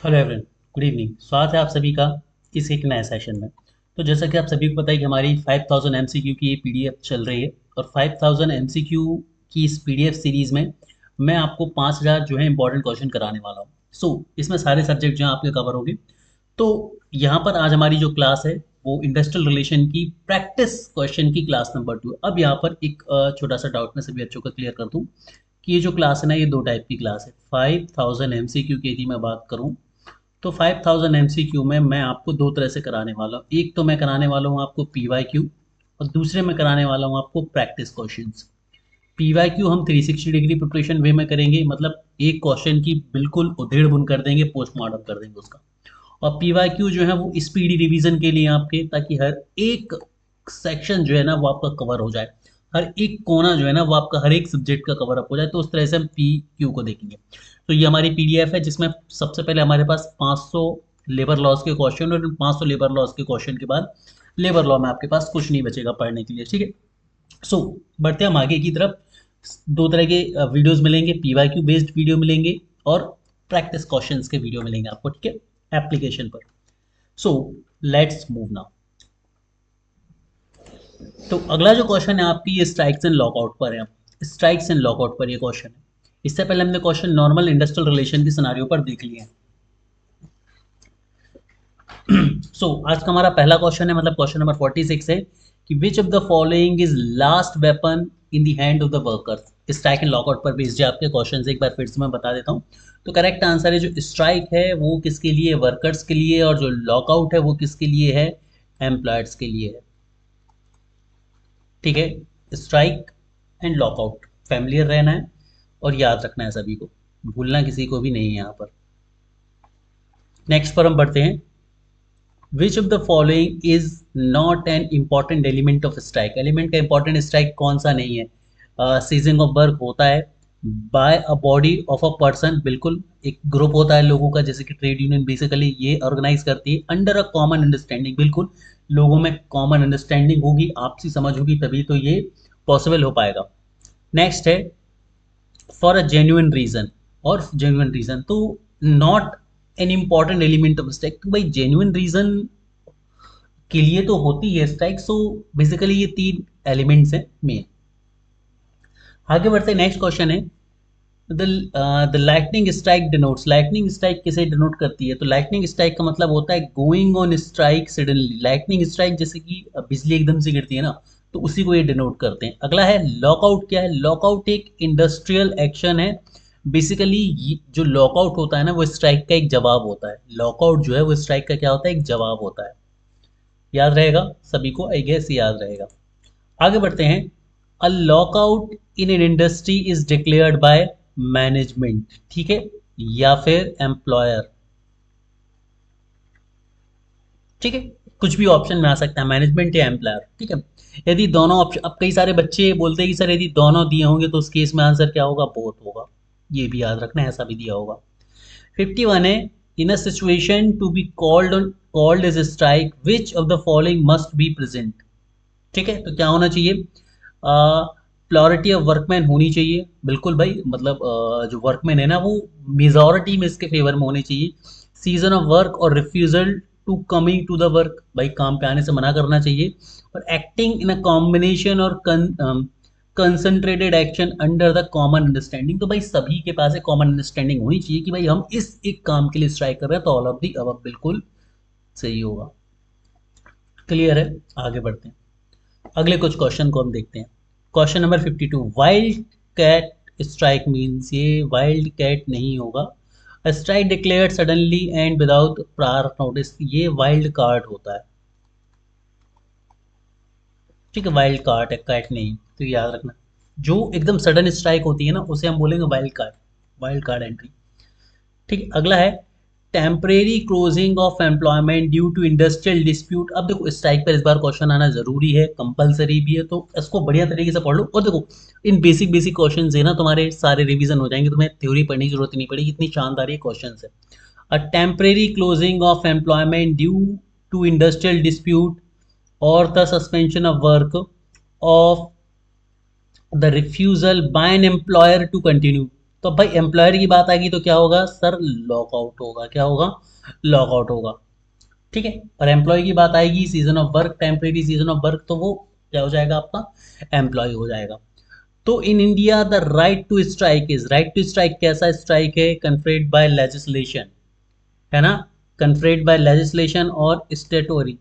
Hello everyone, good evening. स्वागत है आप सभी का इस एक नए सेशन में। तो जैसा कि आप सभी को पता है कि हमारी 5000 एमसीक्यू की ये पीडीएफ चल रही है और 5000 एमसीक्यू की इस पीडीएफ सीरीज़ में मैं आपको 5000 जो है इंपॉर्टेंट क्वेश्चन कराने वाला हूँ। इसमें सारे सब्जेक्ट जो हैं आपके कवर होंगे। तो यहाँ पर आज हमारी जो क्लास है वो इंडस्ट्रियल रिलेशन की प्रैक्टिस क्वेश्चन की क्लास नंबर 2 है। अब यहाँ पर एक छोटा सा डाउट मैं सभी बच्चों को क्लियर कर दूँ कि ये जो क्लास है ना, ये दो टाइप की क्लास है। 5000 एमसीक्यू की यदि मैं बात करूँ तो 5000 एमसीक्यू में मैं आपको दो तरह से कराने वाला हूँ। एक तो मैं कराने वाला हूँ आपको पीवाईक्यू और दूसरे में कराने वाला हूँ आपको प्रैक्टिस क्वेश्चंस। पीवाईक्यू हम 360 डिग्री प्रिपरेशन वे में करेंगे, मतलब एक क्वेश्चन की बिल्कुल उधेड़ बुन कर देंगे, पोस्टमार्टम कर देंगे उसका। और पीवाईक्यू जो है वो स्पीडी रिवीजन के लिए आपके, ताकि हर एक सेक्शन जो है ना वो आपका कवर हो जाए, हर एक कोना जो है ना वो आपका हर एक सब्जेक्ट का कवर अप हो जाए। तो उस तरह से हम पी क्यू को देखेंगे। तो ये हमारी पीडीएफ है जिसमें सबसे पहले हमारे पास 500 लेबर लॉस के क्वेश्चन और 500 लेबर लॉस के क्वेश्चन के बाद लेबर लॉ में आपके पास कुछ नहीं बचेगा पढ़ने के लिए। ठीक है। सो बढ़ते हम आगे की तरफ। दो तरह के वीडियोस मिलेंगे, पीवाईक्यू बेस्ड वीडियो मिलेंगे और प्रैक्टिस क्वेश्चंस के वीडियो मिलेंगे आपको। ठीक है, एप्लीकेशन पर। So let's move now. तो अगला जो क्वेश्चन है आपकी, ये स्ट्राइक्स एंड लॉकआउट पर है। स्ट्राइक्स एंड लॉकआउट पर ये क्वेश्चन है। इससे पहले हमने क्वेश्चन नॉर्मल इंडस्ट्रियल रिलेशन के सिनारियो पर देख लिए हैं। आज का हमारा पहला क्वेश्चन है, मतलब क्वेश्चन नंबर 46 है कि which of the following is last weapon in the hand of the workers. Strike and lockout पर बेस्ड है आपके क्वेश्चन, एक बार फिर से मैं बता देता हूँ। तो करेक्ट आंसर है, जो स्ट्राइक है वो किसके लिए, वर्कर्स के लिए, और जो लॉकआउट है वो किसके लिए है, एम्प्लॉयर्स के लिए है। ठीक है। स्ट्राइक एंड लॉकआउट फैमिलियर रहना है और याद रखना है सभी को, भूलना किसी को भी नहीं है यहाँ पर। नेक्स्ट पर हम बढ़ते हैं। Which of the following is not an important element of strike. Element का इंपॉर्टेंट स्ट्राइक कौन सा नहीं है। सीजिंग ऑफ वर्क होता है by a body of a person, बिल्कुल एक ग्रुप होता है लोगों का, जैसे कि ट्रेड यूनियन बेसिकली ये ऑर्गेनाइज करती है अंडर अ कॉमन अंडरस्टैंडिंग। बिल्कुल लोगों में कॉमन अंडरस्टैंडिंग होगी, आपसी समझ होगी, तभी तो ये पॉसिबल हो पाएगा। नेक्स्ट है फॉर अ जेन्युइन रीजन। और जेन्युइन रीजन तो not an important element of strike. तो भाई जेन्युइन रीजन के लिए तो होती है स्ट्राइक। बेसिकली ये तीन एलिमेंट्स हैं मेन। आगे बढ़ते नेक्स्ट क्वेश्चन है, the lightning strike denotes. Lightning strike किसे डिनोट करती है? तो लाइटनिंग स्ट्राइक का मतलब होता है going on strike suddenly. Lightning strike जैसे कि बिजली एकदम से गिरती है ना, तो उसी को ये डिनोट करते हैं। अगला है लॉकआउट। क्या है लॉकआउट? एक इंडस्ट्रियल एक्शन है। बेसिकली जो लॉकआउट होता है ना वो स्ट्राइक का एक जवाब होता है। लॉकआउट जो है वो स्ट्राइक का क्या होता है, एक जवाब होता है। याद रहेगा सभी को, आई गेस याद रहेगा। आगे बढ़ते हैं। A lockout in an industry is declared by management, ठीक है, या फिर एम्प्लॉयर। ठीक है, कुछ भी ऑप्शन में आ सकता है, मैनेजमेंट या एम्प्लॉयर। ठीक है। यदि दोनों ऑप्शन, अब कई सारे बच्चे बोलते हैं कि सर यदि दोनों दिए होंगे तो उस केस में आंसर क्या होगा, बोथ होगा। ये भी याद रखना है, ऐसा भी दिया होगा। 51 है, in a situation to be called as strike which of the following must be present. ठीक है, तो क्या होना चाहिए, प्लोरिटी ऑफ वर्कमैन होनी चाहिए। बिल्कुल भाई, मतलब जो वर्कमैन है ना वो मेजॉरिटी में इसके फेवर में होनी चाहिए। सीजन ऑफ वर्क और refusal to coming to the work, भाई काम पे आने से मना करना चाहिए। और एक्टिंग इन अ कॉम्बिनेशन और concentrated action under the common understanding. तो भाई सभी के पास एक कॉमन अंडरस्टैंडिंग होनी चाहिए कि भाई हम इस एक काम के लिए स्ट्राइक कर रहे हैं, तो ऑल ऑफ दी अब बिल्कुल सही होगा। क्लियर है, आगे बढ़ते हैं। अगले कुछ क्वेश्चन को हम देखते हैं। Question number 52, wild cat strike means, ये वाइल्ड कैट नहीं होगा। Strike declared suddenly and without prior notice, ये वाइल्ड कार्ड होता है। ठीक है, वाइल्ड कार्ड है, कैट नहीं, तो याद रखना। जो एकदम सडन स्ट्राइक होती है ना उसे हम बोलेंगे wild card, wild card entry. ठीक है, अगला है temporary closing of employment due to industrial dispute. अब देखो स्ट्राइक पर इस बार क्वेश्चन आना जरूरी है, कंपलसरी भी है, तो इसको बढ़िया तरीके से पढ़ लो। और देखो इन बेसिक बेसिक क्वेश्चन है ना तुम्हारे सारे रिवीजन हो जाएंगे, तुम्हें थ्योरी पढ़ने की जरूरत नहीं पड़ेगी, इतनी शानदार ये क्वेश्चन है। A temporary closing of employment due to industrial dispute और the suspension of work of the refusal by an employer to continue. तो अब भाई एम्प्लॉयर की बात आएगी तो क्या होगा सर, लॉकआउट होगा। क्या होगा, लॉकआउट होगा। ठीक है, और एम्प्लॉय की बात आएगी, season of work, temporary season of work, तो वो क्या हो जाएगा आपका, एम्प्लॉय हो जाएगा। तो in India the right to strike is, right to strike कैसा स्ट्राइक है, कन्फर्ड बाय लेजिस्लेशन, है ना, कन्फर्ड बाय लेजिस्लेशन और स्टेटोरी,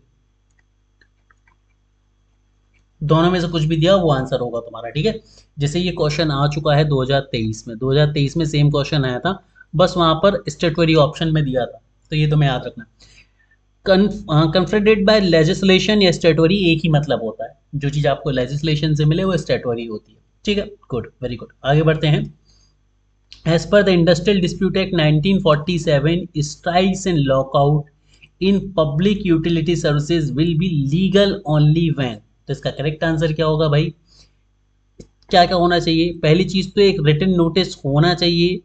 दोनों में से कुछ भी दिया वो आंसर होगा तुम्हारा। ठीक है, जैसे ये क्वेश्चन आ चुका है 2023 में, 2023 में सेम क्वेश्चन आया था, बस वहां पर स्टेटोरी ऑप्शन में दिया था, तो ये तुम्हें याद रखना। कन्फेडेड बाय लेजिस्लेशन या स्टेटोरी एक ही मतलब होता है, जो चीज़ आपको लेजिस्लेशन से मिले वो स्टेटोरी होती है। ठीक है, गुड, वेरी गुड, आगे बढ़ते हैं। As per the industrial dispute act 1947, strikes and lockout in public utility services will be legal only when. तो इसका करेक्ट आंसर क्या होगा भाई, क्या क्या होना चाहिए, पहली चीज तो एक रिटन नोटिस होना चाहिए,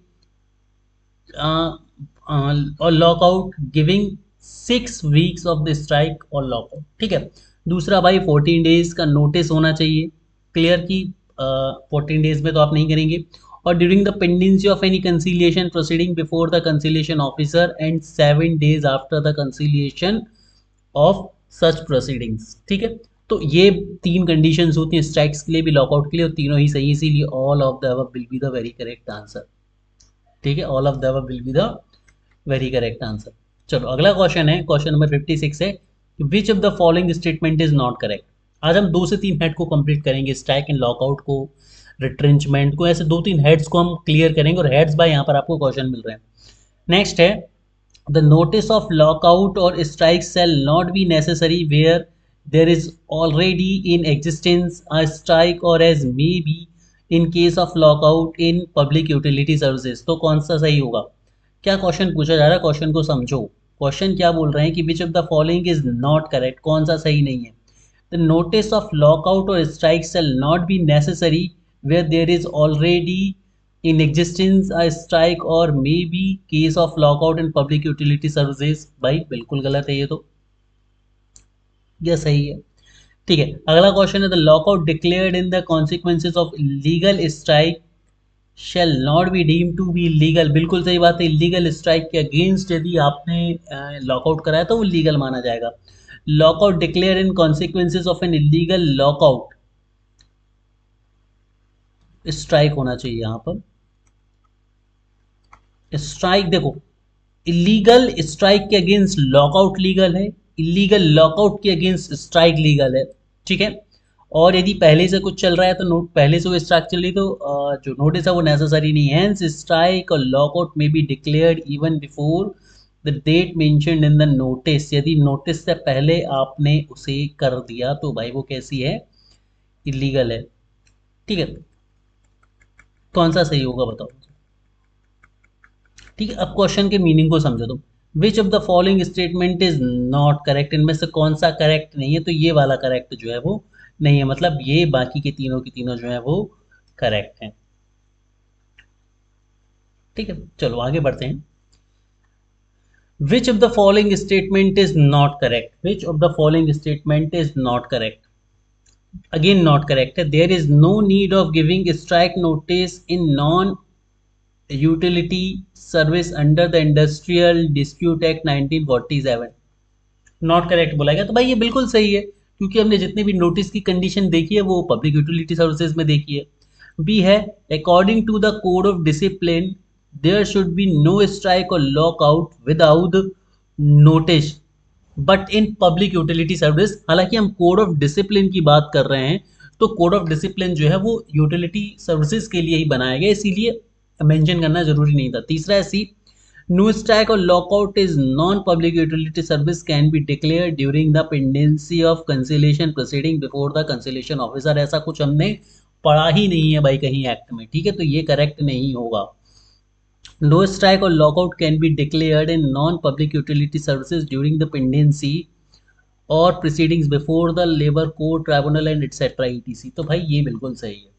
और lockout giving 6 weeks of the strike और लॉकआउट। ठीक है, दूसरा भाई 14 डेज का नोटिस होना चाहिए, क्लियर की 14 डेज में तो आप नहीं करेंगे, और during the pendency of any conciliation proceeding before the conciliation officer and 7 days after the conciliation of such proceedings. ठीक है, तो ये 3 कंडीशंस होती हैं स्ट्राइक्स के लिए भी, लॉकआउट के लिए, और तीनों ही सही, इसीलिए all of the above will be the very correct answer. ठीक है, all of the above will be the very correct answer. चलो अगला क्वेश्चन है, क्वेश्चन नंबर 56 है, विच of the following statement is not correct. आज हम 2 से 3 हेड को कंप्लीट करेंगे, स्ट्राइक एंड लॉकआउट को, रिट्रेंचमेंट को, ऐसे 2-3 हेड्स को हम क्लियर करेंगे, और हेड्स बाय यहाँ पर आपको क्वेश्चन मिल रहे हैं। नेक्स्ट है, द नोटिस ऑफ लॉकआउट और strike shall not be necessary where there is already in existence a strike और as may be in case of lockout in public utility services. तो कौन सा सही होगा, क्या क्वेश्चन पूछा जा रहा है, क्वेश्चन को समझो। क्वेश्चन क्या बोल रहे हैं कि which of the following is not correct, कौन सा सही नहीं है। द नोटिस ऑफ लॉकआउट और strike shall not be necessary where there is already in existence a strike or maybe case of lockout in public utility services। भाई बिल्कुल गलत है ये तो, यह सही है। ठीक है, अगला क्वेश्चन है, the lockout declared in the consequences of legal strike shall not be deem to be legal. बिल्कुल सही बात है, इलीगल स्ट्राइक के अगेंस्ट यदि आपने लॉकआउट कराया तो वो लीगल माना जाएगा। Lockout declare in consequences of an illegal lockout, strike होना चाहिए यहाँ पर, स्ट्राइक देखो, इलीगल स्ट्राइक के अगेंस्ट लॉकआउट लीगल है, इलीगल लॉकआउट के अगेंस्ट स्ट्राइक लीगल है। ठीक है, और यदि पहले से कुछ चल रहा है तो नोट, पहले से वो स्ट्राइक चल रही तो जो नोटिस है वो नेसेसरी नहीं है। हेंस स्ट्राइक और लॉकआउट में be declared even before the date mentioned in the notice. यदि नोटिस से पहले आपने उसे कर दिया तो भाई वो कैसी है, इलीगल है। ठीक है, कौन सा सही होगा बताओ। ठीक है, अब क्वेश्चन के मीनिंग को समझो तुम। विच of the following statement is not correct, इनमें से कौन सा करेक्ट नहीं है, तो ये वाला करेक्ट जो है वो नहीं है, मतलब ये बाकी के तीनों की तीनों जो है वो करेक्ट हैं। ठीक है, चलो आगे बढ़ते हैं। Which of the following statement is not correct, which of the following statement is not correct, again not correct है। There is no need of giving strike notice in non utility service under the industrial dispute act 1947। Not correct बोला गया, तो भाई ये बिल्कुल सही है, क्योंकि हमने जितने भी नोटिस की कंडीशन देखी है वो पब्लिक यूटिलिटी सर्विसेज में देखी है। बी है, according to the code of discipline there should be no strike और lockout without notice but in public utility service. हालांकि हम कोड ऑफ डिसिप्लिन की बात कर रहे हैं, तो कोड ऑफ डिसिप्लिन जो है वो यूटिलिटी सर्विसेज के लिए ही बनाया गया, इसीलिए मेंशन करना जरूरी नहीं था। तीसरा है सी, नो स्ट्राइक और lockout is non public utility service can be declare during the pendency of conciliation proceeding before the conciliation officer. ऐसा कुछ हमने पढ़ा ही नहीं है भाई कहीं एक्ट में। ठीक है, तो ये करेक्ट नहीं होगा। नो स्ट्राइक और lockout can be declared in non public utility services during the pendency और proceedings before the labour court tribunal and etcetera ETC. तो भाई ये बिल्कुल सही है।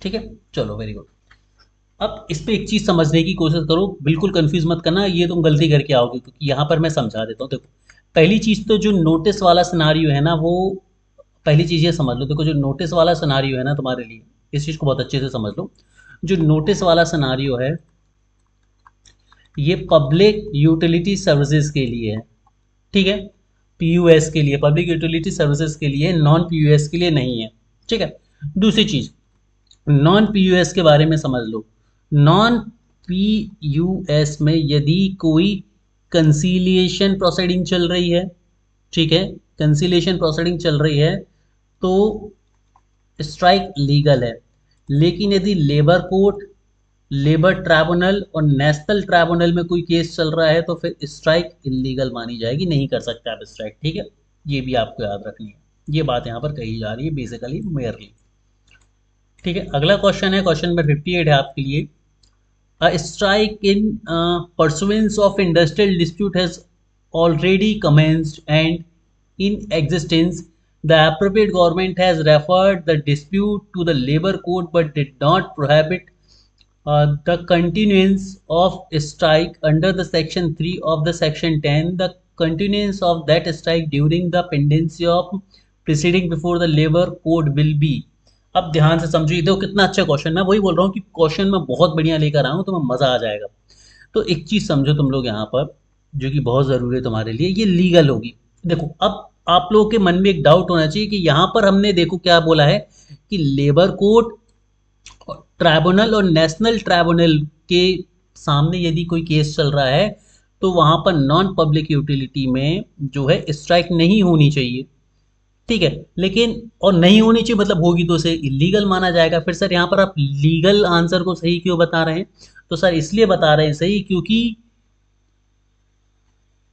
ठीक है, चलो वेरी गुड। अब इस पे एक चीज समझने की कोशिश करो, बिल्कुल कंफ्यूज मत करना, ये तुम गलती करके आओगे, क्योंकि यहाँ पर मैं समझा देता हूँ। देखो, पहली चीज तो जो नोटिस वाला सिनारियो है ना, वो पहली चीज़ ये समझ लो, देखो जो नोटिस वाला सिनारियो है ना तुम्हारे लिए, इस चीज़ को बहुत अच्छे से समझ लो। जो नोटिस वाला सिनारियो है ये पब्लिक यूटिलिटी सर्विसेज के लिए है, ठीक है, पीयूएस के लिए, पब्लिक यूटिलिटी सर्विसेज के लिए, नॉन पीयूएस के लिए नहीं है, ठीक है। दूसरी चीज, नॉन पीयूएस के बारे में समझ लो। नॉन पीयूएस में यदि कोई कंसीलिएशन प्रोसीडिंग चल रही है, ठीक है, कंसीलिएशन प्रोसीडिंग चल रही है तो स्ट्राइक लीगल है। लेकिन यदि लेबर कोर्ट, लेबर ट्राइब्यूनल और नेशनल ट्राइब्यूनल में कोई केस चल रहा है तो फिर स्ट्राइक इलीगल मानी जाएगी, नहीं कर सकते आप स्ट्राइक, ठीक है। ये भी आपको याद रखनी है, ये बात यहाँ पर कही जा रही है बेसिकली मेयरली, ठीक है। अगला क्वेश्चन है, क्वेश्चन नंबर 58 है आपके लिए। A strike in pursuance of industrial dispute has already commenced and in existence, the appropriate government has referred the dispute to the labor court but did not prohibit the continuance of strike under the section 3 of the section 10, the continuance of that strike during the pendency of proceeding before the labor court will be। अब ध्यान से समझिए, देखो कितना अच्छा question, मैं वही बोल रहा हूँ कि क्वेश्चन मैं बहुत बढ़िया लेकर आया हूँ, तो मैं मजा आ जाएगा। तो एक चीज समझो तुम लोग यहाँ पर, जो कि बहुत जरूरी है तुम्हारे लिए, ये लीगल होगी। देखो अब आप लोगों के मन में एक डाउट होना चाहिए कि यहाँ पर हमने देखो क्या बोला है कि लेबर कोर्ट, ट्राइब्यूनल और नेशनल ट्राइब्यूनल के सामने यदि कोई केस चल रहा है तो वहां पर नॉन पब्लिक यूटिलिटी में जो है स्ट्राइक नहीं होनी चाहिए, ठीक है। लेकिन और नहीं होनी चाहिए मतलब होगी तो उसे इलीगल माना जाएगा। फिर सर यहाँ पर आप लीगल आंसर को सही क्यों बता रहे हैं? तो सर इसलिए बता रहे हैं सही क्योंकि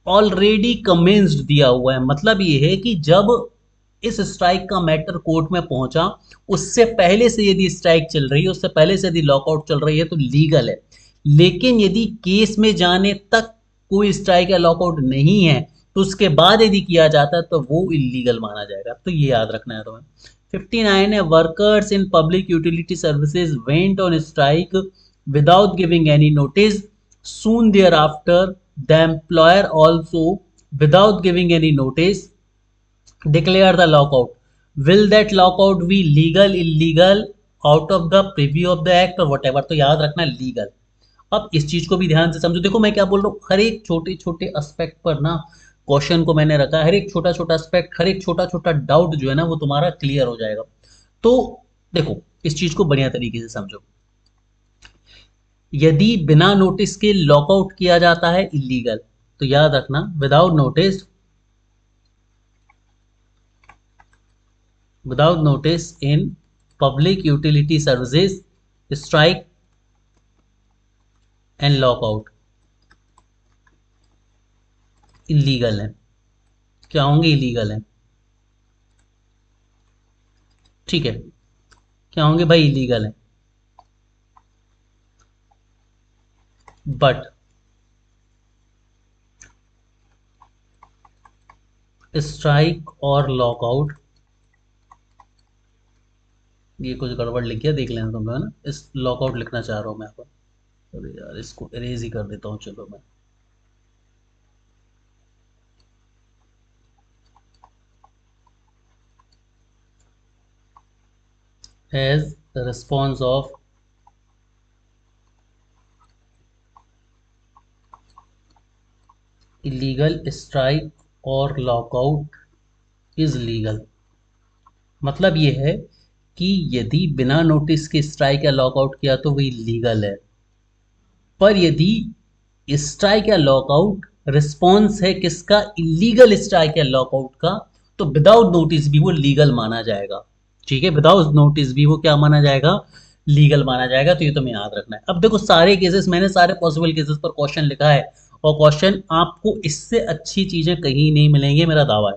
ऑलरेडी कमेंस्ड दिया हुआ है। मतलब ये है कि जब इस स्ट्राइक का मैटर कोर्ट में पहुंचा, उससे पहले से यदि स्ट्राइक चल रही है, उससे पहले से यदि लॉकआउट चल रही है तो लीगल है। लेकिन यदि केस में जाने तक कोई स्ट्राइक या लॉकआउट नहीं है तो उसके बाद यदि किया जाता है तो वो इलीगल माना जाएगा। तो ये याद रखना है तुम्हें। 59 है, workers in public utility services went on strike without giving any notice. Soon thereafter, the employer also, without giving any notice, declare the lockout. Will that lockout be legal, illegal, out of the preview of the act or whatever? तो याद रखना legal. अब इस चीज को भी ध्यान से समझो। देखो मैं क्या बोल रहा हूँ, हर एक छोटे छोटे एस्पेक्ट पर ना क्वेश्चन को मैंने रखा है, हर एक छोटा छोटा एस्पेक्ट, हर एक छोटा छोटा डाउट जो है ना वो तुम्हारा क्लियर हो जाएगा। तो देखो इस चीज को बढ़िया तरीके से समझो। यदि बिना नोटिस के लॉकआउट किया जाता है इलीगल, तो याद रखना without notice in public utility services strike and lockout illegal है। क्या होंगे? इलीगल है, ठीक है। क्या होंगे भाई? इलीगल है। बट स्ट्राइक और लॉकआउट, ये कुछ गड़बड़ लिख गया, देख लेना तुम लोग, है ना। इस लॉकआउट लिखना चाह रहा हूँ मैं यहाँ पर। अरे यार इसको इरेज ही कर देता हूँ, चलो मैं। As response of illegal strike और लॉकआउट इज लीगल। मतलब ये है कि यदि बिना नोटिस के स्ट्राइक या लॉकआउट किया तो वही लीगल है, पर यदि स्ट्राइक या लॉकआउट रिस्पॉन्स है किसका? इलीगल स्ट्राइक या लॉकआउट का, तो विदाउट नोटिस भी वो लीगल माना जाएगा, ठीक है। विदाउट नोटिस भी वो क्या माना जाएगा? लीगल माना जाएगा। तो ये तुम्हें याद रखना है। अब देखो सारे केसेस, मैंने सारे पॉसिबल केसेस पर क्वेश्चन लिखा है और क्वेश्चन आपको इससे अच्छी चीजें कहीं नहीं मिलेंगे, मेरा दावा है।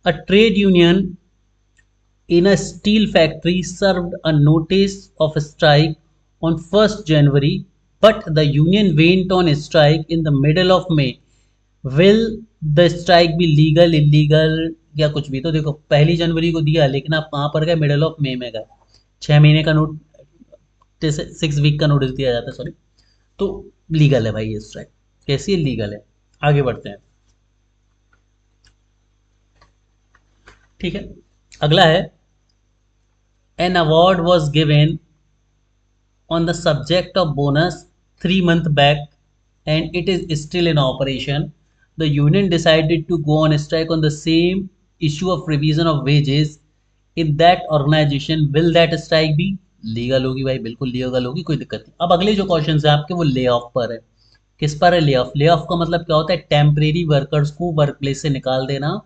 अ trade union in a steel factory served a notice of strike on 1st January, but the union went on strike in the middle of May. Will the strike be legal, illegal या कुछ भी? तो देखो 1 जनवरी को दिया लेकिन आप कहाँ पर गए? मिडल ऑफ मे में गए। 6 महीने का नोट, 6 वीक का नोटिस दिया जाता है, सॉरी। तो लीगल है भाई ये स्ट्राइक। कैसी है? लीगल है। आगे बढ़ते हैं, ठीक है। अगला है an award was given on the subject of bonus 3 months back and it is still in operation. The union decided to go on strike on the same issue of revision of wages in that organization. Will that strike be legal होगी भाई? बिल्कुल legal होगी, कोई दिक्कत नहीं। अब अगले जो क्वेश्चन है आपके वो ले ऑफ पर है। किस पर है? Lay off. ले ऑफ का मतलब क्या होता है? टेम्परेरी वर्कर्स को वर्क प्लेस से निकाल देना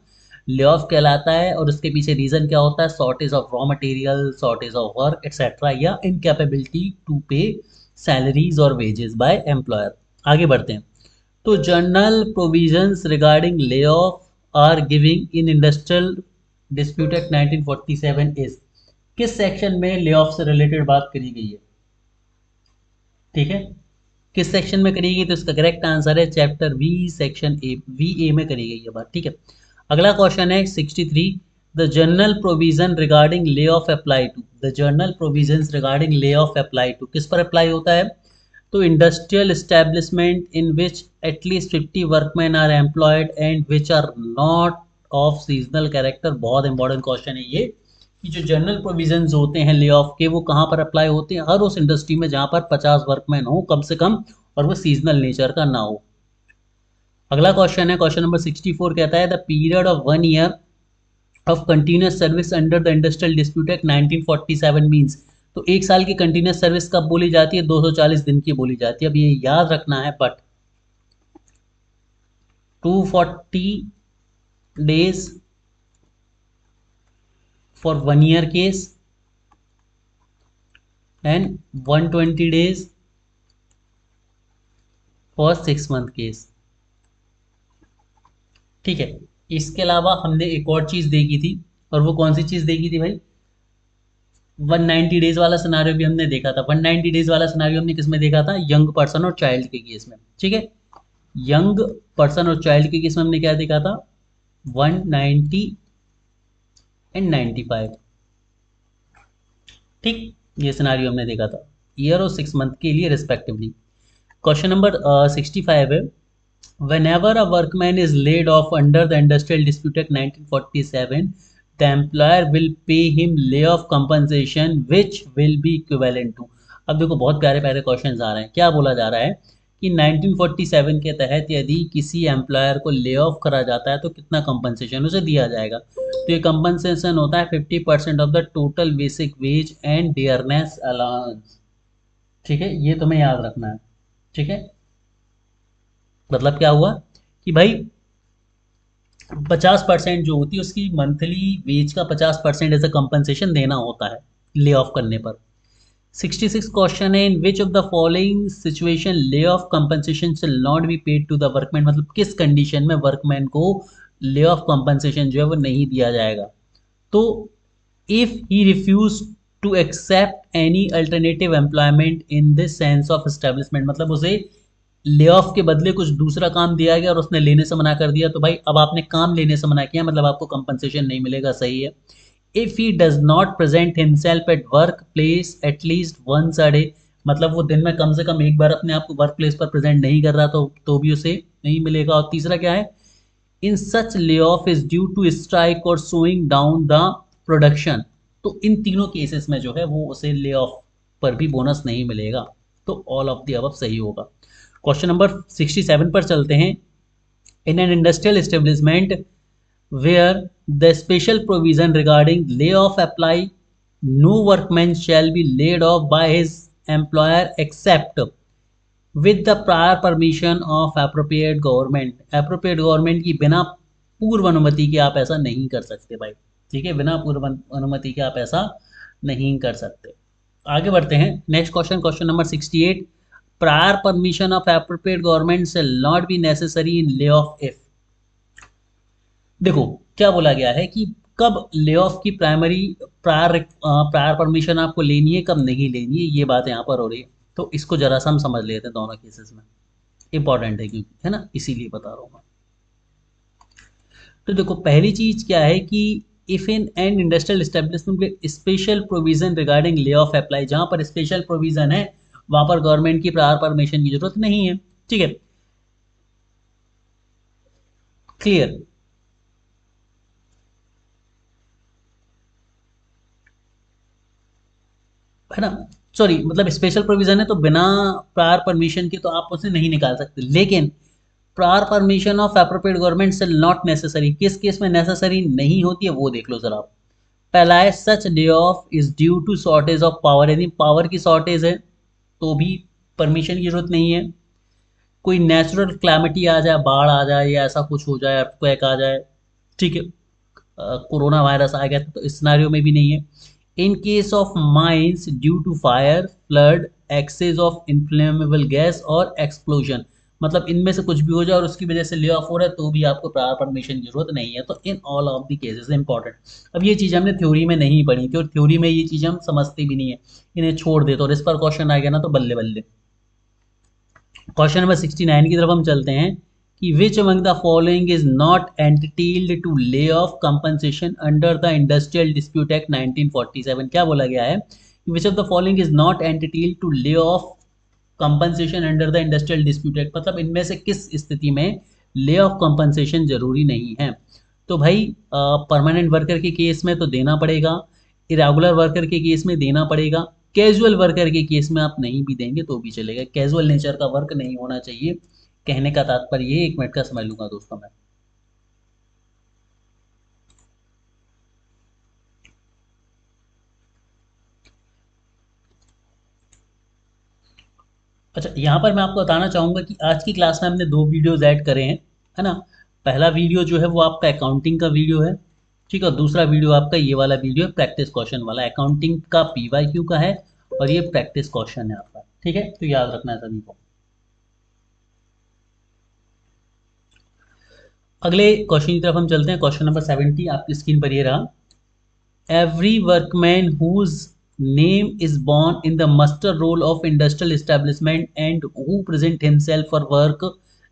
ले ऑफ कहलाता है। और उसके पीछे रीजन क्या होता है? Shortage of raw material, shortage of work etcetera, या इनकैपेबिलिटी टू पे सैलरीज और वेजेस बाय एम्प्लॉयर। आगे बढ़ते हैं। तो general provisions regarding lay off are giving in industrial dispute act 1947 is, किस सेक्शन में ले ऑफ से रिलेटेड बात करी गई है? ठीक है, किस सेक्शन में करी गई? तो इसका करेक्ट आंसर है chapter V section A, V A में करी गई है बात। ठीक है, अगला क्वेश्चन है 63। The general provision regarding lay off apply to, the general provision regarding lay off apply to किस पर अप्लाई होता है? तो industrial establishment in which at least 50 workman are employed and which are not of seasonal character. बहुत important question है ये कि जो जनरल प्रोविजंस होते हैं ले ऑफ के वो कहाँ पर अप्लाई होते हैं? हर उस इंडस्ट्री में जहाँ पर 50 वर्कमैन हो कम से कम और वो सीजनल नेचर का ना हो। अगला क्वेश्चन है क्वेश्चन नंबर 64, कहता है the period of 1 year of continuous service under the industrial dispute act 1947 means. तो 1 साल की कंटिन्यूस सर्विस कब बोली जाती है? 240 दिन की बोली जाती है। अब ये याद रखना है, but 240 days for 1 year case and 120 days for 6 month case. ठीक है, इसके अलावा हमने एक और चीज़ देखी थी, और वो कौन सी चीज़ देखी थी भाई? 190 डेज वाला सिनारियो भी हमने देखा था। 190 डेज वाला सिनारियो हमने किस में देखा था? यंग पर्सन और चाइल्ड के केस में। ठीक है, यंग पर्सन और चाइल्ड के केस में हमने क्या देखा था? 190 एंड 95। ठीक, ये सिनारियो हमने देखा था ईयर और 6 month के लिए रिस्पेक्टिवली। क्वेश्चन नंबर 65 है whenever a workman is laid off under the Industrial Dispute Act 1947, the employer will pay him layoff compensation which will be equivalent to। अब देखो बहुत प्यारे प्यारे क्वेश्चंस आ रहे हैं। क्या बोला जा रहा है कि 1947 के तहत यदि किसी एम्प्लॉयर को ले ऑफ करा जाता है तो कितना कंपनसेशन उसे दिया जाएगा? तो ये कंपनसेशन होता है 50% of the total basic veg and dearness allowance. ठीक है, ये तुम्हें याद रखना है। ठीक है, मतलब क्या हुआ कि भाई 50% जो होती है उसकी मंथली वेज का 50% एज अ कंपनसेशन देना होता है ले ऑफ करने पर। 66 क्वेश्चन है in which of the following situation lay off compensation shall not be paid to the workman, मतलब किस कंडीशन में वर्कमैन को ले ऑफ कंपनसेशन जो है वो नहीं दिया जाएगा? तो if he refuse to accept any alternative employment in this sense of establishment, मतलब उसे ले ऑफ के बदले कुछ दूसरा काम दिया गया और उसने लेने से मना कर दिया, तो भाई अब आपने काम लेने से मना किया मतलब आपको कंपनसेशन नहीं मिलेगा। सही है। If he does not present himself at work place at least once a day, मतलब वो दिन में कम से कम एक बार अपने आप को वर्क प्लेस पर प्रेजेंट नहीं कर रहा तो भी उसे नहीं मिलेगा। और तीसरा क्या है? In such lay off is due to strike और सोइंग डाउन द प्रोडक्शन। तो इन तीनों केसेस में जो है वो उसे ले ऑफ पर भी बोनस नहीं मिलेगा। तो ऑल ऑफ द अबव सही होगा। क्वेश्चन नंबर 67 पर चलते हैं। इन an industrial establishment where the special provision regarding layoff apply, no workman shall be laid off by his employer except with the prior permission of appropriate government। appropriate government की बिना पूर्व अनुमति के आप ऐसा नहीं कर सकते भाई। ठीक है, बिना पूर्व अनुमति के आप ऐसा नहीं कर सकते। आगे बढ़ते हैं। Next question, question number 68। Prior permission of appropriate government shell not be necessary in lay off if. देखो क्या बोला गया है कि कब ले ऑफ की प्रायर परमिशन आपको लेनी है, कब नहीं लेनी है, ये बात यहाँ पर हो रही है। तो इसको जरा सा हम समझ लेते हैं दोनों केसेस में, इंपॉर्टेंट है क्योंकि, है ना, इसीलिए बता रहा हूँ मैं। तो देखो पहली चीज क्या है कि if in an industrial establishment में special provision regarding lay off apply, जहां पर स्पेशल प्रोविजन है वहां पर गवर्नमेंट की प्रायर परमिशन की जरूरत नहीं है। ठीक है, क्लियर। है ना, सॉरी मतलब स्पेशल प्रोविजन है तो बिना प्रायर परमिशन के तो आप उसे नहीं निकाल सकते, लेकिन prior permission of appropriate government से नॉट नेसेसरी, किस केस में नेसेसरी नहीं होती है वो देख लो जरा आप। पहला है such lay off is due to shortage of power, यदि पावर की शॉर्टेज है तो भी परमिशन की जरूरत नहीं है। कोई नेचुरल क्लैमिटी आ जाए, बाढ़ आ जाए या ऐसा कुछ हो जाए, अर्थक्वेक आ जाए, ठीक है, कोरोना वायरस आ गया तो इस सिनेरियो में भी नहीं है। In case of mines due to fire, flood, excess of inflammable gas और एक्सप्लोजन, मतलब इनमें से कुछ भी हो जाए और उसकी वजह से ले ऑफ हो रहा है तो भी आपको प्रायर परमिशन की जरूरत नहीं है। तो in all of the cases important. अब ये चीज़ हमने थ्योरी में नहीं पढ़ी थी और थ्योरी में ये चीज़ हम समझते भी नहीं है, इन्हें छोड़ देते और इस पर क्वेश्चन आ गया ना तो बल्ले बल्ले। क्वेश्चन नंबर 69 की तरफ हम चलते हैं कि which among the following is not entitled to lay off compensation under the industrial dispute act 1947। क्या बोला गया है कि which of the following is not entitled to lay off compensation under the industrial dispute act, मतलब इनमें से किस स्थिति में ले ऑफ कंपनसेशन जरूरी नहीं है। तो भाई परमानेंट वर्कर के केस में तो देना पड़ेगा, इरेगुलर वर्कर के केस में देना पड़ेगा, कैजुअल वर्कर के केस में आप नहीं भी देंगे तो भी चलेगा, कैजुअल नेचर का वर्क नहीं होना चाहिए। कहने का तात्पर्य ये, एक मिनट का समझ लूंगा दोस्तों मैं। अच्छा, यहाँ पर मैं आपको बताना चाहूंगा कि आज की क्लास में हमने दो वीडियोज ऐड करे हैं, है ना। पहला वीडियो जो है वो आपका अकाउंटिंग का वीडियो है, ठीक है, और दूसरा वीडियो आपका ये वाला वीडियो है प्रैक्टिस क्वेश्चन वाला। अकाउंटिंग का PYQ का है और ये प्रैक्टिस क्वेश्चन है आपका, ठीक है, तो याद रखना है सभी को। अगले क्वेश्चन की तरफ हम चलते हैं। क्वेश्चन नंबर 70 आपकी स्क्रीन पर ये रहा। Every workman whose name is born in the muster roll of industrial establishment and who present himself for work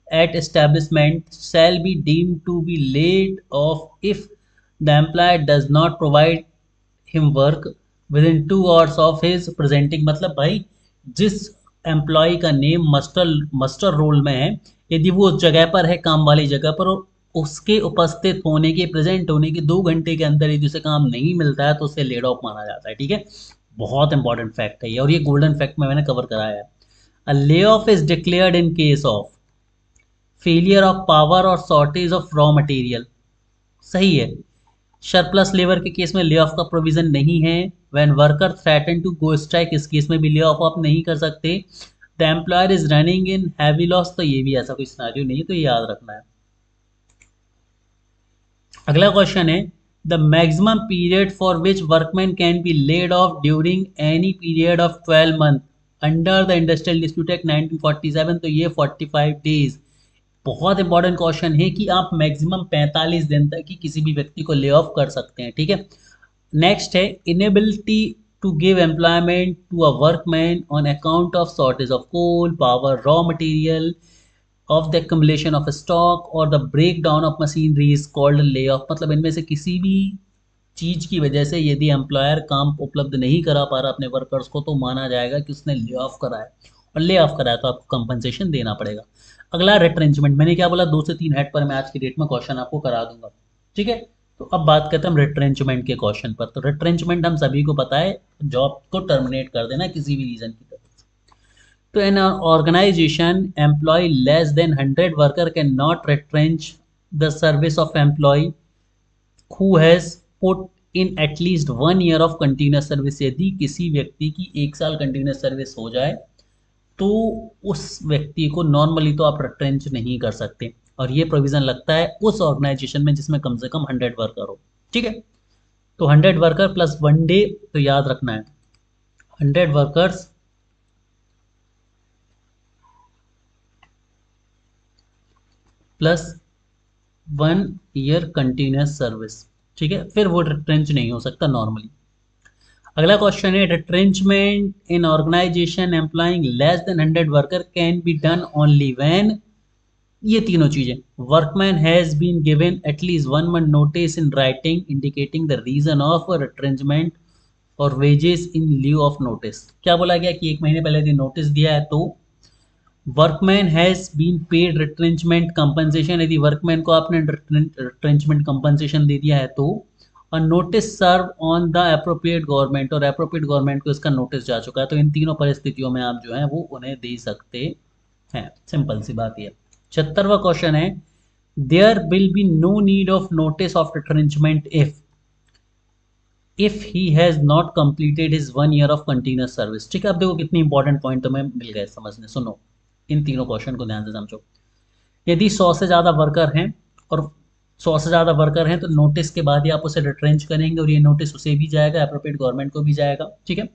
at establishment shall be deemed to be laid off if the employer does not provide him work within 2 hours of his presenting। मतलब भाई जिस employ का name muster muster roll में है, यदि वो उस जगह पर है, काम वाली जगह पर, और उसके उपस्थित होने के, प्रेजेंट होने के 2 घंटे के अंदर यदि उसे काम नहीं मिलता है तो उसे लेड ऑफ माना जाता है, ठीक है। बहुत इंपॉर्टेंट फैक्ट है ये, और ये गोल्डन फैक्ट में मैंने कवर कराया है। A lay off is declared in case of failure of power और शॉर्टेज ऑफ रॉ मटेरियल, सही है। सरप्लस लेबर के केस में ले ऑफ का प्रोविजन नहीं है। When worker threaten to go strike, इस केस में भी ले ऑफ आप नहीं कर सकते। The employer is running in heavy loss, तो ये भी ऐसा कोई सिनेरियो नहीं है, तो ये याद रखना है। अगला क्वेश्चन है the maximum period for which workman can be laid off during any period of 12 month under the industrial dispute act 1947, तो ये 45 डेज। बहुत इंपॉर्टेंट क्वेश्चन है कि आप मैक्सिमम 45 दिन तक ही किसी भी व्यक्ति को ले ऑफ कर सकते हैं, ठीक है। नेक्स्ट है inability to give employment to a workman on account of shortage of coal, power, raw material, of the accumulation of stock और the breakdown of machinery is called lay off. मतलब इनमें से किसी भी चीज की वजह से यदि एम्प्लॉयर काम उपलब्ध नहीं करा पा रहा अपने वर्कर्स को तो माना जाएगा कि उसने ले ऑफ करा है, और ले ऑफ करा है तो आपको कंपनसेशन देना पड़ेगा। अगला रिट्रेंचमेंट, मैंने क्या बोला, 2 से 3 हेड पर मैं आज की डेट में क्वेश्चन आपको करा दूंगा, ठीक है। तो अब बात करते हैं हम रिट्रेंचमेंट के क्वेश्चन पर। तो रिट्रेंचमेंट हम सभी को पता है, जॉब को टर्मिनेट कर देना किसी भी रीजन की तरफ। तो an organization employ less than 100 worker cannot retrench the service of employee who has put in at least 1 year of continuous service। यदि किसी व्यक्ति की 1 साल कंटिन्यूस सर्विस हो जाए तो उस व्यक्ति को नॉर्मली तो आप रिट्रेंच नहीं कर सकते, और ये प्रोविजन लगता है उस ऑर्गेनाइजेशन में जिसमें कम से कम 100 वर्कर हो, ठीक है। तो 100 वर्कर प्लस 1 डे, तो याद रखना है 100 workers plus 1 year continuous service, ठीक है, फिर वो रिट्रेंच नहीं हो सकता नॉर्मली। अगला क्वेश्चन है retrenchment in organisation employing less than 100 worker can be done only when, ये तीनों चीजें, workman has been given at least 1 month notice in writing indicating the reason of retrenchment और wages in lieu of notice. क्या बोला गया कि 1 महीने पहले यदि नोटिस दिया है तो workman has been paid retrenchment compensation, यदि वर्कमैन को आपने रिट्रेंचमेंट कंपनसेशन दे दिया है तो, notice serve on the appropriate government, और अप्रोप्रिएट गवर्नमेंट को इसका नोटिस जा चुका है, तो इन तीनों परिस्थितियों में आप जो है वो उन्हें दे सकते हैं। सिंपल सी बात ये। 76वां क्वेश्चन है, there will be no need of notice of retrenchment if he has not completed his 1 year of continuous service. ठीक है, अब देखो कितनी इंपॉर्टेंट पॉइंट तुम्हें मिल गए समझने। सुनो, इन तीनों क्वेश्चन को ध्यान से समझो। यदि 100 से ज़्यादा वर्कर हैं, और 100 से ज़्यादा वर्कर हैं, तो नोटिस के बाद ही आप उसे रिट्रेंच करेंगे, और ये नोटिस उसे भी जाएगा, अप्रोप्रिएट गवर्नमेंट को भी जाएगा। ठीक है,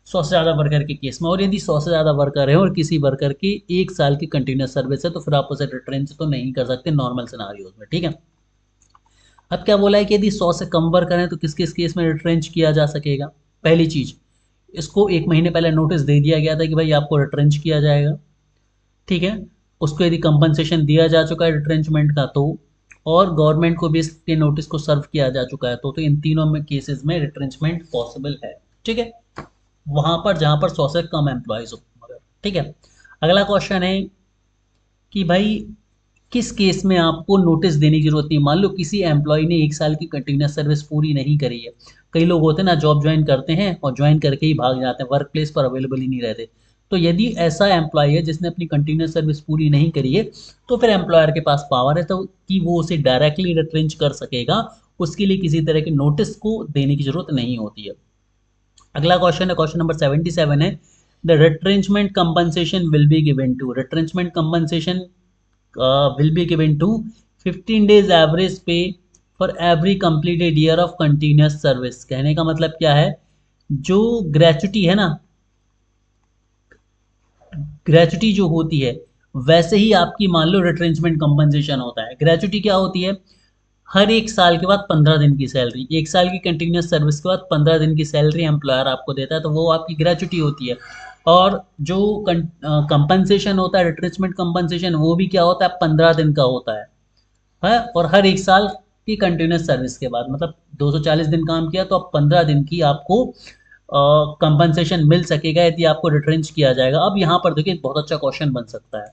100 से ज़्यादा वर्कर के केस में। और यदि 100 से ज़्यादा वर्कर है और किसी वर्कर की 1 साल की कंटिन्यूस सर्विस है, तो फिर आप उसे रिट्रेंच तो नहीं कर सकते नॉर्मल सिनारियोज में। ठीक है, अब क्या बोला है कि यदि 100 से कम वर्कर हैं तो किस किस केस में रिट्रेंच किया जा सकेगा। पहली चीज़, इसको 1 महीने पहले नोटिस दे दिया गया था कि भाई आपको रिट्रेंच किया जाएगा। ठीक है, उसको यदि कंपनसेशन दिया जा चुका है रिट्रेंचमेंट का तो, और गवर्नमेंट को भी इसके नोटिस को सर्व किया जा चुका है तो इन तीनों में केसेस में रिट्रेंचमेंट पॉसिबल है। ठीक है, वहां पर जहां पर 100 से कम एम्प्लॉयज हो। ठीक है, अगला क्वेश्चन है कि भाई किस केस में आपको नोटिस देने की जरूरत नहीं। मान लो किसी एम्प्लॉय ने 1 साल की कंटिन्यूस सर्विस पूरी नहीं करी है। कई लोग होते हैं ना, जॉब ज्वाइन करते हैं और ज्वाइन करके ही भाग जाते हैं, वर्क प्लेस पर अवेलेबल ही नहीं रहते। तो यदि ऐसा एम्प्लॉय है जिसने अपनी कंटिन्यूस सर्विस पूरी नहीं करी है, तो फिर एम्प्लॉयर के पास पावर है तो कि वो उसे डायरेक्टली रिट्रेंच कर सकेगा। उसके लिए किसी तरह के नोटिस को देने की जरूरत नहीं होती है। अगला क्वेश्चन है, क्वेश्चन नंबर 77 है, the retrenchment compensation will be given to. Retrenchment compensation will be given to 15 days average pay for every completed year of continuous service। कहने का मतलब क्या है, जो ग्रेचुटी है ना, ग्रेचुटी जो होती है वैसे ही आपकी मान लो रिट्रेंचमेंट कंपनसेशन होता है। ग्रेचुटी क्या होती है, हर 1 साल के बाद 15 दिन की सैलरी, 1 साल की कंटिन्यूस सर्विस के बाद 15 दिन की सैलरी एम्प्लॉयर आपको देता है, तो वो आपकी ग्रेचुटी होती है। और जो कंपनसेशन होता है, रिट्रेंचमेंट कंपनसेशन, वो भी क्या होता है, 15 दिन का होता है। और हर 1 साल की कंटिन्यूस सर्विस के बाद, मतलब 240 दिन काम किया तो अब 15 दिन की आपको कंपनसेशन मिल सकेगा यदि आपको रिट्रेंच किया जाएगा। अब यहाँ पर देखिए बहुत अच्छा क्वेश्चन बन सकता है।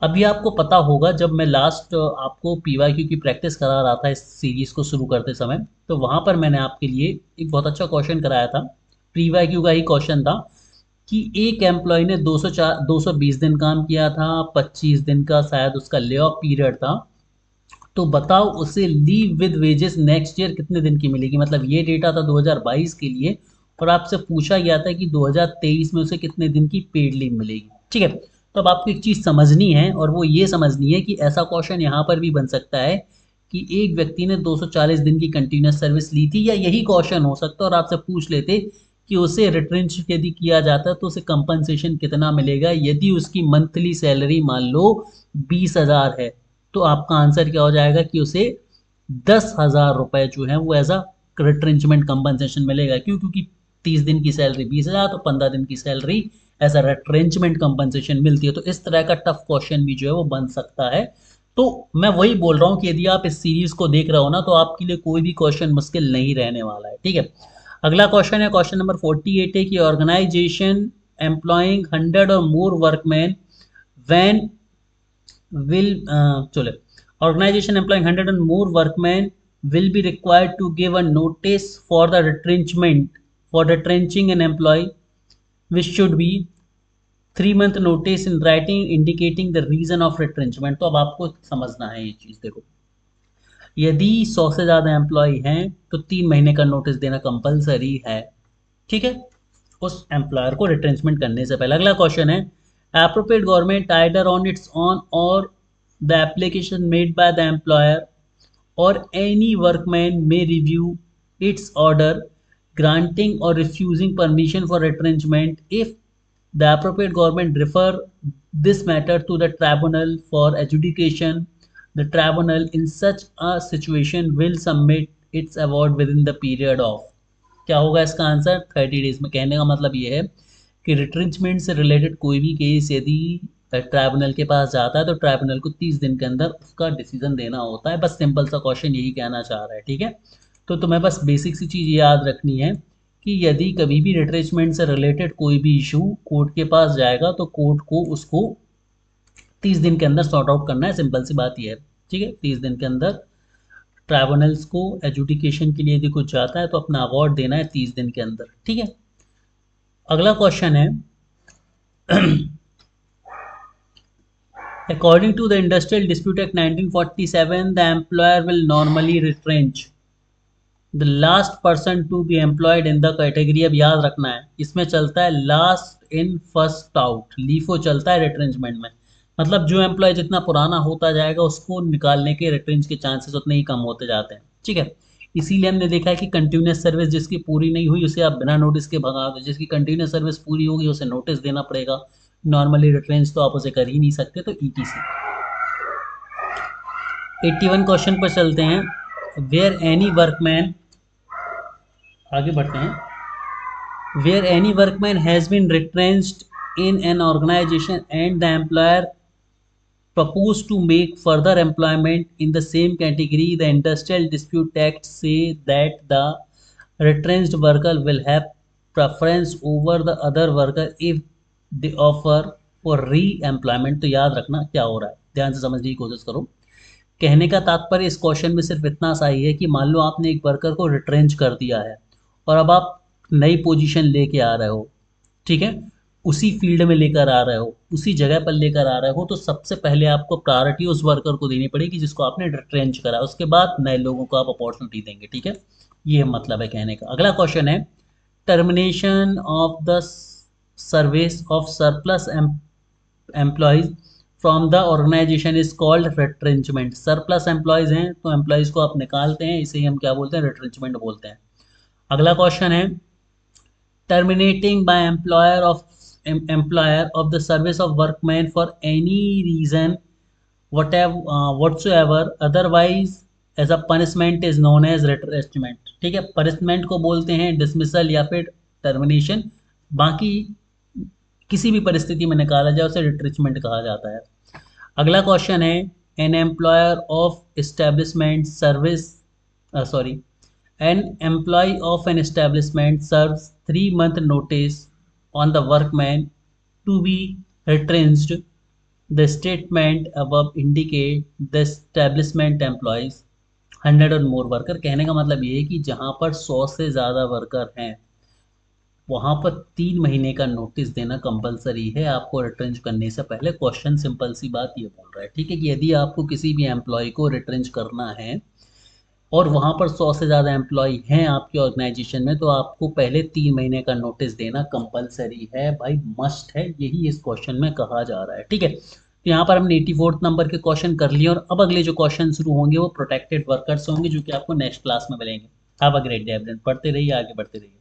अभी आपको पता होगा, जब मैं लास्ट आपको पीवाईक्यू की प्रैक्टिस करा रहा था इस सीरीज को शुरू करते समय, तो वहाँ पर मैंने आपके लिए एक बहुत अच्छा क्वेश्चन कराया था। पीवाईक्यू का ही क्वेश्चन था कि एक एम्प्लॉय ने 220 दिन काम किया था, 25 दिन का शायद उसका ले ऑफ पीरियड था, तो बताओ उसे leave with wages next year कितने दिन की मिलेगी। मतलब ये डेटा था 2022 के लिए, और आपसे पूछा गया था कि 2023 में उसे कितने दिन की पेड लीव मिलेगी। ठीक है, तो अब आपको एक चीज़ समझनी है, और वो ये समझनी है कि ऐसा क्वेश्चन यहाँ पर भी बन सकता है कि एक व्यक्ति ने 240 दिन की कंटिन्यूस सर्विस ली थी, या यही क्वेश्चन हो सकता है और आपसे पूछ लेते कि उसे रिट्रेंच यदि किया जाता तो उसे कंपनसेशन कितना मिलेगा। यदि उसकी मंथली सैलरी मान लो 20,000 है, तो आपका आंसर क्या हो जाएगा कि उसे 10,000 रुपये जो है वो एज अ रिट्रेंचमेंट कंपनसेशन मिलेगा। क्यों, क्योंकि 30 दिन की सैलरी 20,000, तो 15 दिन की salary as a retrenchment compensation मिलती है। तो इस तरह का टफ क्वेश्चन भी जो है वो बन सकता है। तो मैं वही बोल रहा हूँ कि यदि आप इस सीरीज को देख रहे हो ना, तो आपके लिए कोई भी क्वेश्चन मुश्किल नहीं रहने वाला है। ठीक है, अगला क्वेश्चन है, क्वेश्चन नंबर 48 है कि ऑर्गेनाइजेशन एम्प्लॉइंग 100 और मोर वर्कमैन व्हेन will चलो, organization employing 100 and more workmen will be required to give a notice for the retrenchment for retrenching an employee, which should be 3 month notice in writing indicating the reason of retrenchment। तो अब आपको समझना है ये चीज़। देखो, यदि 100 से ज़्यादा एम्प्लॉय हैं तो 3 महीने का नोटिस देना कंपलसरी है। ठीक है, उस एम्प्लॉयर को रिट्रेंचमेंट करने से पहले। अगला क्वेश्चन है, appropriate government either on its own और the application made by the employer और any workman may review its order granting or refusing permission for retrenchment if the appropriate government refer this matter to the tribunal for adjudication। The tribunal in such a situation will submit its award within the period of। क्या होगा इसका answer, 30 days में। कहने का मतलब ये है कि रिट्रेंचमेंट से रिलेटेड कोई भी केस यदि ट्राइब्यूनल के पास जाता है तो ट्राइब्यूनल को 30 दिन के अंदर उसका डिसीजन देना होता है। बस सिंपल सा क्वेश्चन यही कहना चाह रहा है। ठीक है, तो तुम्हें बस बेसिक सी चीज़ याद रखनी है कि यदि कभी भी रिट्रेंचमेंट से रिलेटेड कोई भी इशू कोर्ट के पास जाएगा तो कोर्ट को उसको 30 दिन के अंदर सॉर्ट आउट करना है। सिंपल सी बात यह है। ठीक है, 30 दिन के अंदर ट्राइब्यूनल्स को एजुडिकेशन के लिए यदि कुछ जाता है तो अपना अवार्ड देना है 30 दिन के अंदर, ठीक है। अगला क्वेश्चन है, according to the Industrial Dispute Act 1947, the employer will normally retrench the last person to be employed in the category। अब याद रखना है, इसमें चलता है last in first out, LIFO चलता है रिट्रेंचमेंट में। मतलब जो एम्प्लॉय जितना पुराना होता जाएगा उसको निकालने के रिट्रेंच के चांसेस उतने ही कम होते जाते हैं, ठीक है। इसीलिए हमने देखा है कि कंटिन्यूस सर्विस जिसकी पूरी नहीं हुई उसे आप बिना नोटिस के भगा दो, जिसकी कंटिन्यूस सर्विस पूरी होगी उसे नोटिस देना पड़ेगा। नॉर्मली रिट्रेंच तो आप उसे कर ही नहीं सकते, तो ETC। 81 क्वेश्चन पर चलते हैं। वेयर एनी वर्कमैन, आगे बढ़ते हैं। Where any workman has been retrenched in an organisation and the employer propose to make further employment in the same category, the Industrial Dispute Act say that the retrenched worker will have preference over the other worker if they offer for re-employment। तो याद रखना क्या हो रहा है, ध्यान से समझने की कोशिश करो। कहने का तात्पर्य इस क्वेश्चन में सिर्फ इतना सा ही है कि मान लो आपने एक वर्कर को रिट्रेंच कर दिया है और अब आप नई पोजीशन लेके आ रहे हो, ठीक है, उसी फील्ड में लेकर आ रहे हो, उसी जगह पर लेकर आ रहे हो, तो सबसे पहले आपको प्रायोरिटी उस वर्कर को देनी पड़ेगी जिसको आपने रिट्रेंच करा, उसके बाद नए लोगों को आप अपॉर्चुनिटी देंगे, ठीक है। ये मतलब है कहने का। अगला क्वेश्चन है, termination of the service of surplus employees from the organisation is called retrenchment. Surplus employees हैं तो एम्प्लॉयज को आप निकालते हैं, इसे ही हम क्या बोलते हैं, रिट्रेंचमेंट बोलते हैं। अगला क्वेश्चन है, terminating by employer of the service of workman for any reason whatsoever otherwise as a punishment is known as retrenchment। ठीक है, पनिशमेंट को बोलते हैं डिसमिसल या फिर टर्मिनेशन, बाकी किसी भी परिस्थिति में निकाला जाए उसे रिट्रेंचमेंट कहा जाता है। अगला क्वेश्चन है, an employer of establishment service an employee of an establishment serves 3-month notice on the workman to be retrenched। The statement above indicate the establishment employs 100 और more worker। कहने का मतलब ये है कि जहाँ पर 100 से ज़्यादा वर्कर हैं वहाँ पर 3 महीने का नोटिस देना कंपलसरी है आपको रिट्रेंच करने से पहले। क्वेश्चन सिंपल सी बात ये बोल रहा है, ठीक है, कि यदि आपको किसी भी एम्प्लॉय को रिट्रेंच करना है और वहाँ पर 100 से ज़्यादा एम्प्लॉय हैं आपके ऑर्गेनाइजेशन में, तो आपको पहले 3 महीने का नोटिस देना कंपलसरी है भाई, मस्ट है, यही इस क्वेश्चन में कहा जा रहा है, ठीक है। तो यहाँ पर हमने 84 नंबर के क्वेश्चन कर लिए और अब अगले जो क्वेश्चन शुरू होंगे वो प्रोटेक्टेड वर्कर्स होंगे जो कि आपको नेक्स्ट क्लास में मिलेंगे। Have a great day everyone, पढ़ते रहिए, आगे बढ़ते रहिए।